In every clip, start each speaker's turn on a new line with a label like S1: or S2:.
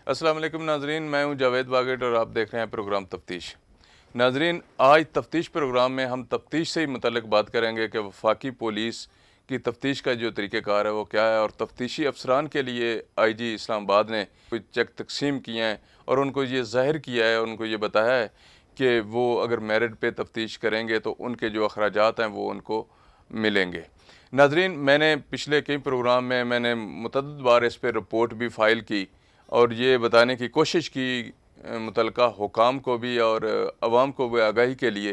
S1: अस्सलाम वालेकुम नाजरीन, मैं हूं जावेद बागेट और आप देख रहे हैं प्रोग्राम तफ्तीश। नाजरीन, आज तफ्तीश प्रोग्राम में हम तफ्तीश से ही मुतल्लिक बात करेंगे कि वफाकी पुलिस की तफ्तीश का जो तरीक़ेकार है वो क्या है, और तफ्तीशी अफसरान के लिए IG इस्लामाबाद ने कुछ चेक तकसीम किए हैं और उनको ये ज़ाहिर किया है, उनको ये बताया है कि वो अगर मेरिट पे तफ्तीश करेंगे तो उनके जो अखराजात हैं वो उनको मिलेंगे। नाजरीन, मैंने पिछले कई प्रोग्राम में मैंने मुतअद्दिद बार इस पर रिपोर्ट भी फ़ाइल की और ये बताने की कोशिश की मुतल्लिका हुकाम को भी और अवाम को भी आगाही के लिए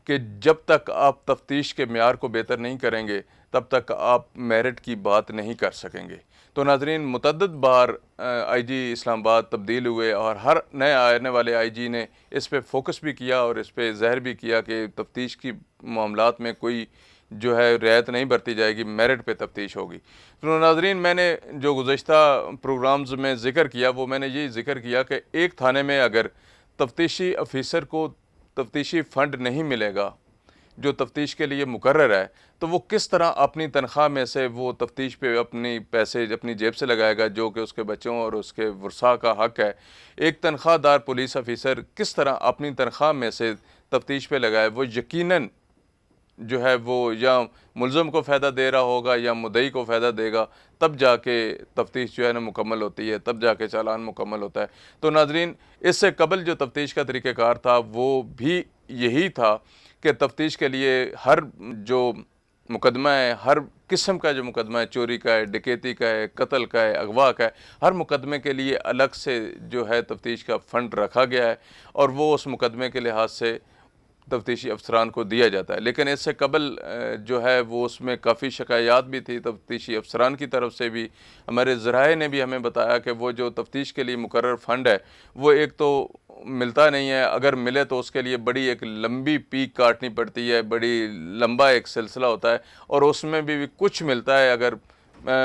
S1: कि जब तक आप तफ्तीश के मेयार को बेहतर नहीं करेंगे तब तक आप मेरिट की बात नहीं कर सकेंगे। तो नाजरीन, मुतअद्दिद बार IG इस्लामाबाद तब्दील हुए और हर नए आने वाले IG ने इस पर फोकस भी किया और इस पर ज़ाहिर भी किया कि तफ्तीश की मामलात में कोई जो है रियायत नहीं बरती जाएगी, मेरिट पे तफ्तीश होगी। तो नाज़रीन, मैंने जो गुज़श्ता प्रोग्राम्स में ज़िक्र किया वो मैंने ये ज़िक्र किया कि एक थाने में अगर तफ्तीशी ऑफ़िसर को तफ्तीशी फ़ंड नहीं मिलेगा जो तफ्तीश के लिए मुकर्रर है, तो वो किस तरह अपनी तनख्वाह में से वो तफ्तीश पे अपनी पैसे अपनी जेब से लगाएगा, जो कि उसके बच्चों और उसके वर्सा का हक़ है। एक तनख्वाहदार पुलिस ऑफ़िसर किस तरह अपनी तनख्वाह में से तफ्तीश पे लगाए, वो यकीनन जो है वो या मुल्ज़म को फ़ायदा दे रहा होगा या मुद्दई को फ़ायदा देगा, तब जाके तफ्तीश जो है ना मुकम्मल होती है, तब जाके चालान मुकम्मल होता है। तो नाज़रीन, इससे कबल जो तफ्तीश का तरीक़ेकार था वो भी यही था कि तफ्तीश के लिए हर जो मुकदमा है, हर किस्म का जो मुकदमा है, चोरी का है, डकैती का है, कत्ल का है, अगवा का है, हर मुकदमे के लिए अलग से जो है तफ्तीश का फ़ंड रखा गया है और वो उस मुकदमे के लिहाज से तफ्तीशी अफसरान को दिया जाता है। लेकिन इससे कबल जो है वो उसमें काफ़ी शिकायत भी थी तफ्तीशी अफसरान की तरफ से भी। हमारे ज़राए ने भी हमें बताया कि वो जो तफ्तीश के लिए मुकर्रर फ़ंड है वो एक तो मिलता नहीं है, अगर मिले तो उसके लिए बड़ी एक लंबी पीक काटनी पड़ती है, बड़ी लंबा एक सिलसिला होता है और उसमें भी कुछ मिलता है। अगर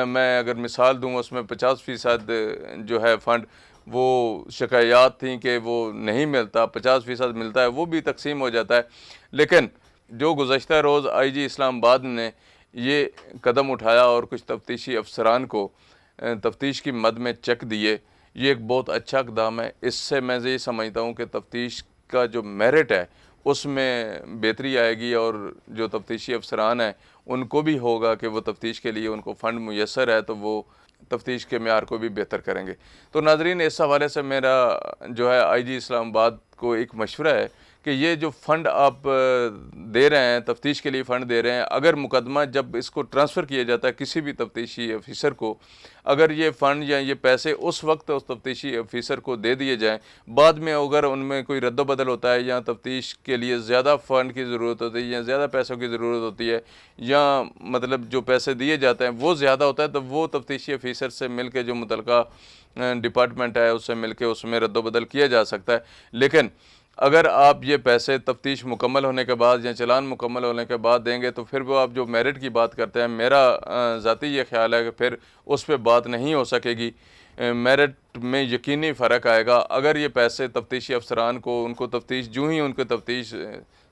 S1: मैं अगर मिसाल दूँ, उसमें 50% जो है फ़ंड वो शिकायत थी कि वो नहीं मिलता, 50% मिलता है, वो भी तकसीम हो जाता है। लेकिन जो गुज़श्ता रोज़ IG इस्लामाबाद ने ये कदम उठाया और कुछ तफ्तीशी अफसरान को तफ्तीश की मद में चेक दिए, ये एक बहुत अच्छा इक़दाम है। इससे मैं ये समझता हूँ कि तफ्तीश का जो मेरिट है उसमें बेहतरी आएगी और जो तफ्तीशी अफसरान हैं उनको भी होगा कि वो तफ्तीश के लिए उनको फ़ंड मुयस्सर है तो वो तफ्तीश के मेयार को भी बेहतर करेंगे। तो नाज़रीन, इस हवाले से मेरा जो है IG इस्लामाबाद को एक मशवरा है कि ये जो फ़ंड आप दे रहे हैं, तफ्तीश के लिए फ़ंड दे रहे हैं, अगर मुकदमा जब इसको ट्रांसफ़र किया जाता है किसी भी तफ्तीशी ऑफ़िसर को, अगर ये फ़ंड या ये पैसे उस वक्त उस तफ्तीशी ऑफ़िसर को दे दिए जाएँ, बाद में अगर उनमें कोई रद्द-बदल होता है या तफ्तीश के लिए ज़्यादा फ़ंड की ज़रूरत होती है या ज़्यादा पैसों की ज़रूरत होती है या मतलब जो पैसे दिए जाते हैं वो ज़्यादा होता है, तो वो तफ्तीशी ऑफ़िसर से मिल के जो मुतल्लिका डिपार्टमेंट है उससे मिल के उसमें रद्द-बदल किया जा सकता है। लेकिन अगर आप ये पैसे तफ्तीश मुकम्मल होने के बाद या चालान मुकम्मल होने के बाद देंगे तो फिर वो आप जो मेरिट की बात करते हैं, मेरा ज़ाती ये ख़्याल है कि फिर उस पे बात नहीं हो सकेगी। मेरिट में यकीनी फ़र्क आएगा। अगर ये पैसे तफ्तीशी अफसरान को उनको तफ्तीश जूँ ही उनको तफ्तीश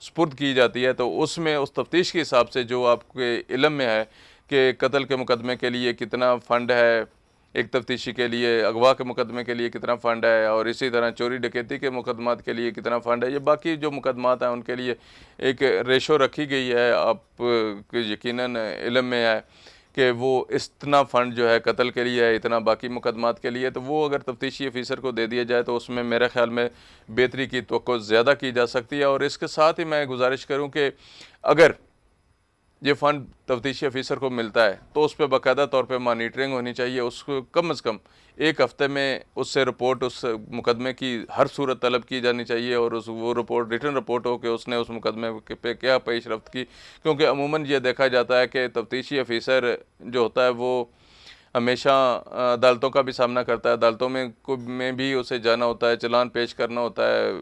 S1: सुपुर्द की जाती है तो उसमें उस तफ्तीश के हिसाब से जो आपके इल्म में है कि कत्ल के मुकदमे के लिए कितना फ़ंड है, एक तफ्तीशी के लिए अगवा के मुकदमे के लिए कितना फ़ंड है और इसी तरह चोरी डकैती के मुकदमात के लिए कितना फ़ंड है, ये बाकी जो मुकदमात हैं उनके लिए एक रेशो रखी गई है। आप के यकीनन इल्म में है कि वो इतना फ़ंड जो है कत्ल के लिए है, इतना बाकी मुकदमात के लिए। तो वो अगर तफ्तीशी ऑफ़िसर को दे दिया जाए तो उसमें मेरे ख़्याल में बेहतरी की तवक्को ज़्यादा की जा सकती है। और इसके साथ ही मैं गुजारिश करूँ कि अगर ये फ़ंड तफ्तीशी ऑफ़िसर को मिलता है तो उस पर बाकायदा तौर पे मॉनिटरिंग होनी चाहिए। उसको कम से कम एक हफ़्ते में उससे रिपोर्ट उस मुकदमे की हर सूरत तलब की जानी चाहिए और उस वो रिपोर्ट रिटन रिपोर्ट हो कि उसने उस मुकदमे पे क्या पेशरफ्त की। क्योंकि अमूमन ये देखा जाता है कि तफ्तीशी ऑफ़िसर जो होता है वो हमेशा अदालतों का भी सामना करता है, अदालतों में भी उसे जाना होता है, चालान पेश करना होता है,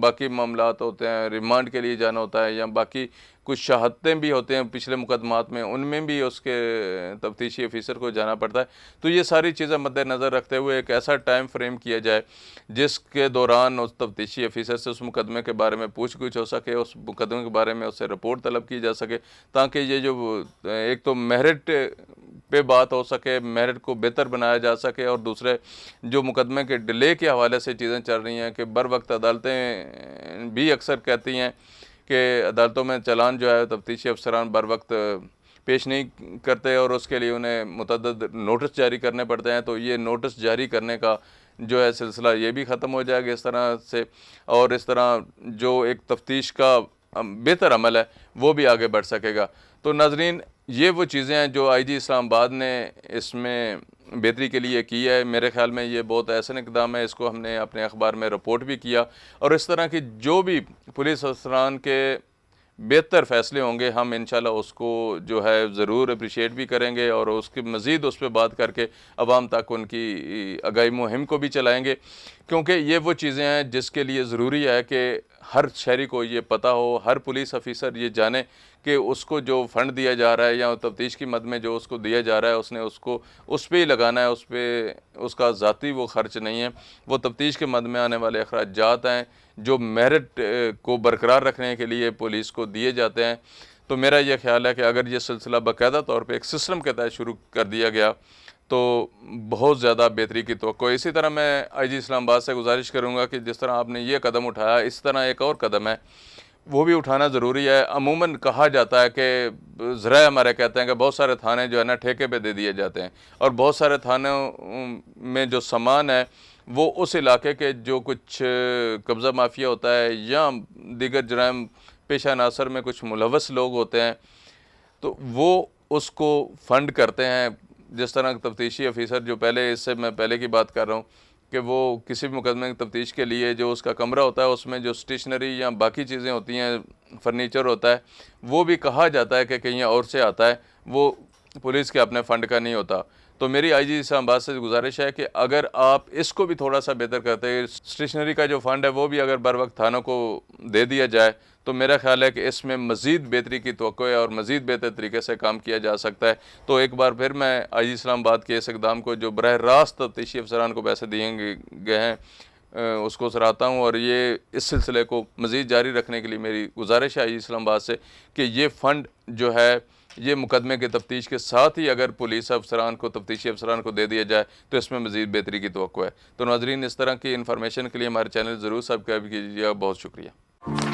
S1: बाकी मामलात होते हैं, रिमांड के लिए जाना होता है या बाकी कुछ शहादतें भी होते हैं पिछले मुकदमात में, उनमें भी उसके तफ्तीशी ऑफ़िसर को जाना पड़ता है। तो ये सारी चीज़ें मद्देनज़र रखते हुए एक ऐसा टाइम फ्रेम किया जाए जिसके दौरान उस तफ्तीशी ऑफ़िसर से उस मुकदमे के बारे में पूछ-गुछ हो सके, उस मुकदमे के बारे में उससे रिपोर्ट तलब की जा सके, ताकि ये जो एक तो मेरिट पे बात हो सके, मेरिट को बेहतर बनाया जा सके। और दूसरे जो मुकदमे के डिले के हवाले से चीज़ें चल रही हैं कि बर वक्त अदालतें भी अक्सर कहती हैं कि अदालतों में चालान जो है तफ्तीशी अफसरान बर वक्त पेश नहीं करते और उसके लिए उन्हें मुतअद्दिद नोटिस जारी करने पड़ते हैं। तो ये नोटिस जारी करने का जो है सिलसिला ये भी ख़त्म हो जाएगा इस तरह से, और इस तरह जो एक तफ्तीश का बेहतर अमल है वो भी आगे बढ़ सकेगा। तो नाज़रीन, ये वो चीज़ें हैं जो IG इस्लामाबाद ने इसमें बेहतरी के लिए की है। मेरे ख़्याल में ये बहुत ऐसा इक़दाम है, इसको हमने अपने अखबार में रिपोर्ट भी किया। और इस तरह की जो भी पुलिस अफसरान के बेहतर फ़ैसले होंगे हम इंशाल्लाह उसको जो है ज़रूर अप्रिशिएट भी करेंगे और उसकी मज़ीद उस पर बात करके अवाम तक उनकी आगाही मुहिम को भी चलाएँगे, क्योंकि ये वो चीज़ें हैं जिसके लिए ज़रूरी है कि हर शहरी को ये पता हो, हर पुलिस ऑफिसर ये जाने कि उसको जो फ़ंड दिया जा रहा है या तफ्तीश की मद में जो उसको दिया जा रहा है उसने उसको उस पर ही लगाना है, उस पर उसका ज़ाती वो ख़र्च नहीं है, वो तफ्तीश के मद में आने वाले अखराजात हैं जो मेरिट को बरकरार रखने के लिए पुलिस को दिए जाते हैं। तो मेरा ये ख्याल है कि अगर ये सिलसिला बाकायदा तौर पे एक सिस्टम के तहत शुरू कर दिया गया तो बहुत ज़्यादा बेहतरी की तवक्को है। इसी तरह मैं IG इस्लामाबाद से गुजारिश करूँगा कि जिस तरह आपने ये कदम उठाया, इस तरह एक और कदम है वो भी उठाना ज़रूरी है। अमूमन कहा जाता है कि ज़राए हमारे कहते हैं कि बहुत सारे थाने जो है ना ठेके पे दे दिए जाते हैं और बहुत सारे थानों में जो सामान है वो उस इलाके के जो कुछ कब्ज़ा माफिया होता है या दीगर जराइम पेशा अनासर में कुछ मुलव्वस लोग होते हैं तो वो उसको फ़ंड करते हैं। जिस तरह तफ्तीशी ऑफिसर जो पहले, इससे मैं पहले की बात कर रहा हूँ कि वो किसी भी मुकदमे की तफ्तीश के लिए जो उसका कमरा होता है उसमें जो स्टेशनरी या बाकी चीज़ें होती हैं, फर्नीचर होता है, वो भी कहा जाता है कि कहीं और से आता है, वो पुलिस के अपने फ़ंड का नहीं होता। तो मेरी IG इस्लामाबाद से गुजारिश है कि अगर आप इसको भी थोड़ा सा बेहतर करते हैं, स्टेशनरी का जो फ़ंड है वो भी अगर बर वक्त थानों को दे दिया जाए तो मेरा ख्याल है कि इसमें मज़ीद बेहतरी की तवक्को है और मज़ीद बेहतर तरीके से काम किया जा सकता है। तो एक बार फिर मैं IG इस्लामाबाद के इस इक़दाम को जो बराह रास्त तफ्तीशी अफसरान को पैसे दिए गए हैं उसको सराहता हूँ और ये इस सिलसिले को मज़ीद जारी रखने के लिए मेरी गुजारिश है IG इस्लामाबाद से कि ये फ़ंड जो है ये मुकदमे के तफ्तीश के साथ ही अगर पुलिस अफसरान को, तफ्तीशी अफसरान को दे दिया जाए तो इसमें मज़ीद बेहतरी की तवक्को है। तो नाज़रीन, इस तरह की इन्फॉर्मेशन के लिए हमारे चैनल ज़रूर सब्सक्राइब कीजिएगा। बहुत शुक्रिया।